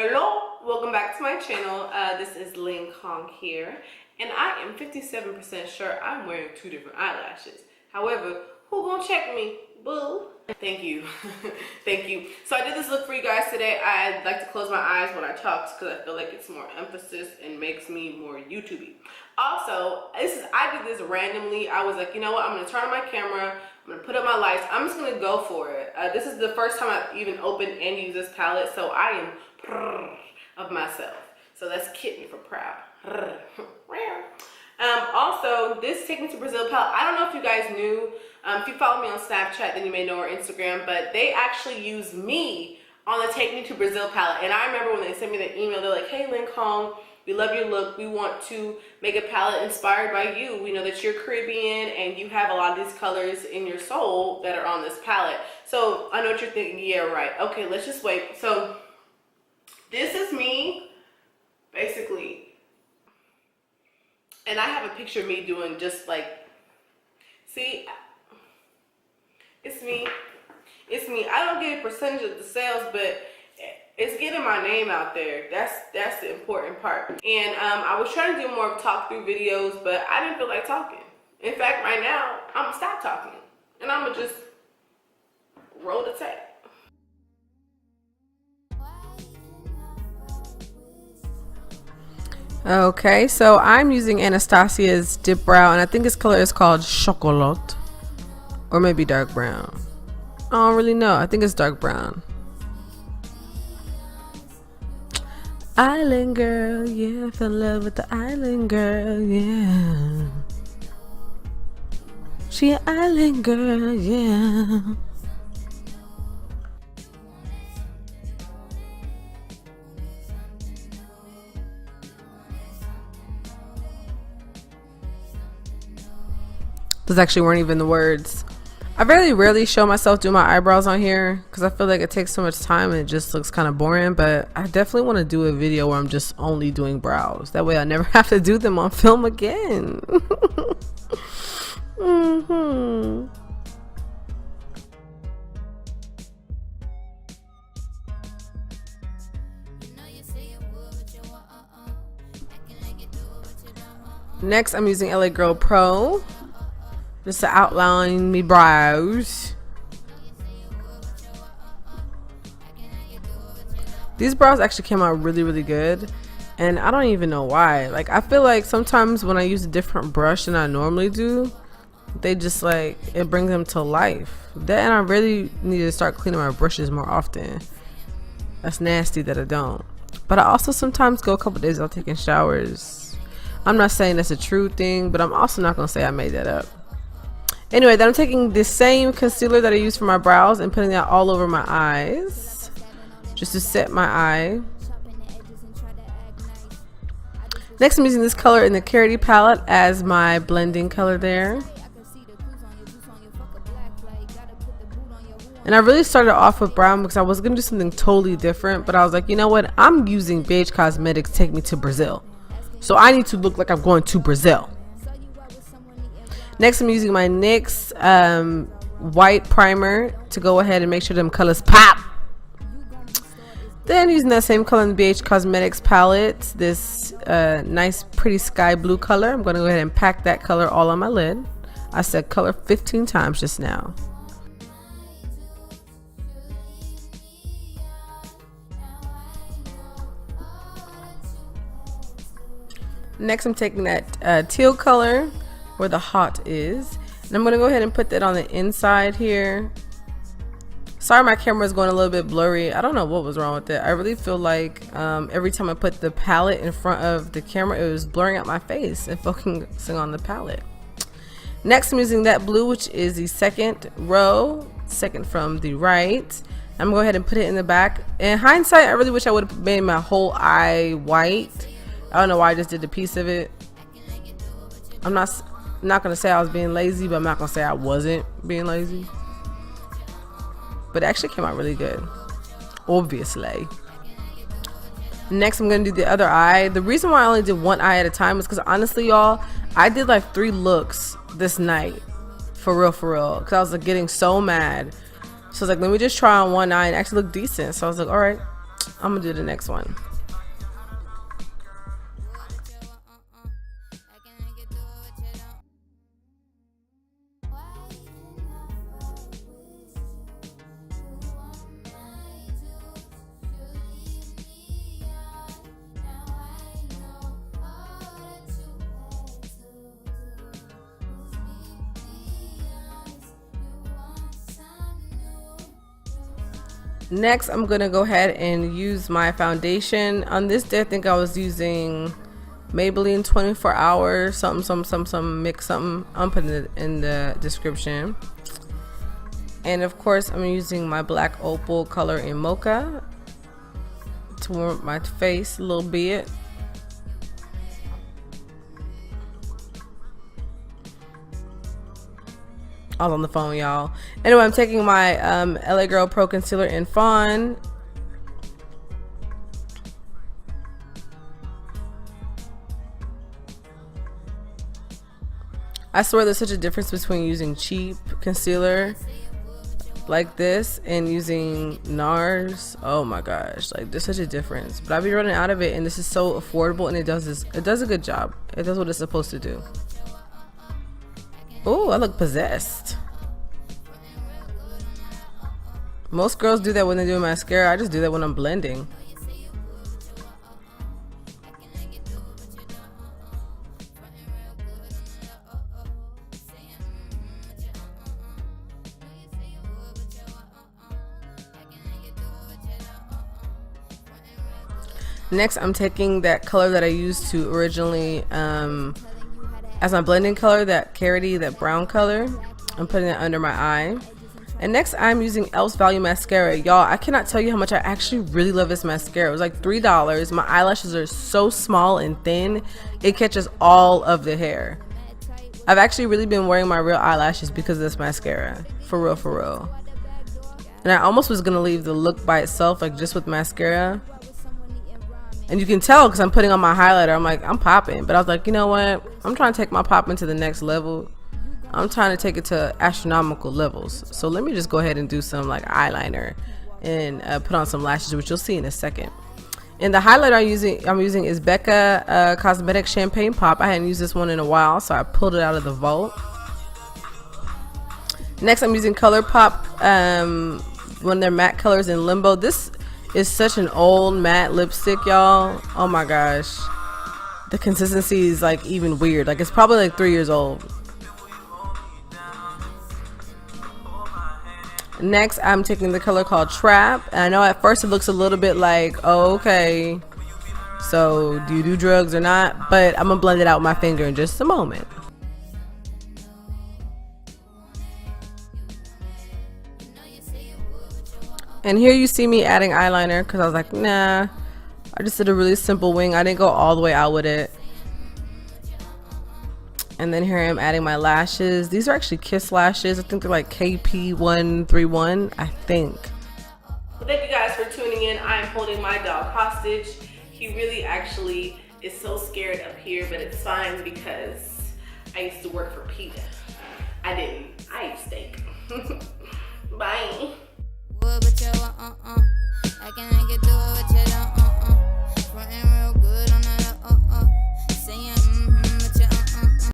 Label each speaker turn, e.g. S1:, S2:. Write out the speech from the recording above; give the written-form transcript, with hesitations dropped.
S1: Hello, welcome back to my channel. This is Ling Kong here, and I am 57% sure I'm wearing two different eyelashes. However, who gonna check me? Boo. Thank you. Thank you. So I did this look for you guys today. I like to close my eyes when I talk because I feel like it's more emphasis and makes me more YouTubey. Also, I did this randomly. I was like, you know what? I'm gonna turn on my camera. I'm gonna put up my lights. I'm just gonna go for it. This is the first time I've even opened and used this palette, so I am proud of myself. So that's kitten for proud. Also, this Take Me to Brazil palette, I don't know if you guys knew, if you follow me on Snapchat, then you may know, or Instagram, but they actually use me on the Take Me to Brazil palette. And I remember when they sent me the email, they're like, hey, Ling Kong, we love your look. We want to make a palette inspired by you. We know that you're Caribbean and you have a lot of these colors in your soul that are on this palette. So I know what you're thinking. Yeah, right. Okay, let's just wait. So this is me, basically. And I have a picture of me doing just like, see, it's me. It's me. I don't get a percentage of the sales, but it's getting my name out there. That's the important part. And I was trying to do more talk through videos, but I didn't feel like talking. In fact, right now, I'm gonna stop talking. And I'm gonna just roll the tape.
S2: Okay, so I'm using Anastasia's Dip Brow, and I think its color is called Chocolat, or maybe dark brown. I don't really know. I think it's dark brown. Island girl, yeah, I fell in love with the island girl, yeah. She an island girl, yeah. Those actually weren't even the words. I very rarely show myself doing my eyebrows on here because I feel like it takes so much time and it just looks kind of boring, but I definitely want to do a video where I'm just only doing brows. That way I never have to do them on film again. Next, I'm using LA Girl Pro just to outline me brows. These brows actually came out really good, and I don't even know why. Like, I feel like sometimes when I use a different brush than I normally do, they just like, it brings them to life. Then I really need to start cleaning my brushes more often. That's nasty that I don't. But I also sometimes go a couple days without taking showers. I'm not saying that's a true thing, but I'm also not gonna say I made that up. Anyway, then I'm taking the same concealer that I use for my brows and putting that all over my eyes just to set my eye. Next, I'm using this color in the Carity palette as my blending color there. And I really started off with brown because I was going to do something totally different, but I was like, you know what? I'm using Beige Cosmetics Take Me to Brazil. So I need to look like I'm going to Brazil. Next, I'm using my NYX white primer to go ahead and make sure them colors pop. Then using that same color in the BH Cosmetics palette, this nice pretty sky blue color. I'm going to go ahead and pack that color all on my lid. I said color 15 times just now. Next, I'm taking that teal color where the heart is, and I'm gonna go ahead and put that on the inside here. Sorry, my camera is going a little bit blurry. I don't know what was wrong with it. I really feel like every time I put the palette in front of the camera, it was blurring out my face and focusing on the palette. Next, I'm using that blue, which is the second row, second from the right. I'm gonna go ahead and put it in the back. In hindsight, I really wish I would have made my whole eye white. I don't know why I just did the piece of it. I'm not gonna say I was being lazy, but I'm not gonna say I wasn't being lazy. But it actually came out really good, obviously. Next, I'm gonna do the other eye. The reason why I only did one eye at a time is because honestly, y'all, I did like 3 looks this night, for real, because I was like getting so mad. So I was like, let me just try on one eye and actually look decent. So I was like, all right, I'm gonna do the next one. Next, I'm gonna go ahead and use my foundation. On this day, I think I was using Maybelline 24 hours, some mix something. I'm putting it in the description. And of course, I'm using my black opal color in mocha to warm up my face a little bit. I was on the phone, y'all. Anyway, I'm taking my LA Girl Pro Concealer in Fawn. I swear there's such a difference between using cheap concealer like this and using NARS. Oh my gosh, like there's such a difference. But I've been running out of it, and this is so affordable, and it does a good job. It does what it's supposed to do. Oh, I look possessed. Most girls do that when they do mascara. I just do that when I'm blending. Next, I'm taking that color that I used to originally as my blending color, that carroty, that brown color. I'm putting it under my eye. And next, I'm using e.l.f.'s Value Mascara. Y'all, I cannot tell you how much I actually really love this mascara. It was like $3. My eyelashes are so small and thin, it catches all of the hair. I've actually really been wearing my real eyelashes because of this mascara. For real, for real. And I almost was gonna leave the look by itself, like just with mascara. And you can tell because I'm putting on my highlighter. I'm like, I'm popping. But I was like, you know what? I'm trying to take my popping to the next level. I'm trying to take it to astronomical levels. So let me just go ahead and do some like eyeliner and put on some lashes, which you'll see in a second. And the highlighter I'm using is Becca Cosmetics Champagne Pop. I hadn't used this one in a while, so I pulled it out of the vault. Next, I'm using ColourPop, one of their matte colors in Limbo. This is such an old matte lipstick, y'all. Oh my gosh. The consistency is like even weird. Like it's probably like 3 years old. Next, I'm taking the color called Trap. And I know at first it looks a little bit like, oh, okay, so do you do drugs or not? But I'm gonna blend it out with my finger in just a moment. And here you see me adding eyeliner because I was like, nah, I just did a really simple wing. I didn't go all the way out with it. And then here I am adding my lashes. These are actually Kiss lashes. I think they're like KP131, I think.
S1: Well, thank you guys for tuning in. I am holding my dog hostage. He really actually is so scared up here, but it's fine because I used to work for Panda. I didn't. I ate steak. Bye.
S3: But you I can make it do it, but you don't. Frontin' real good on that. Saying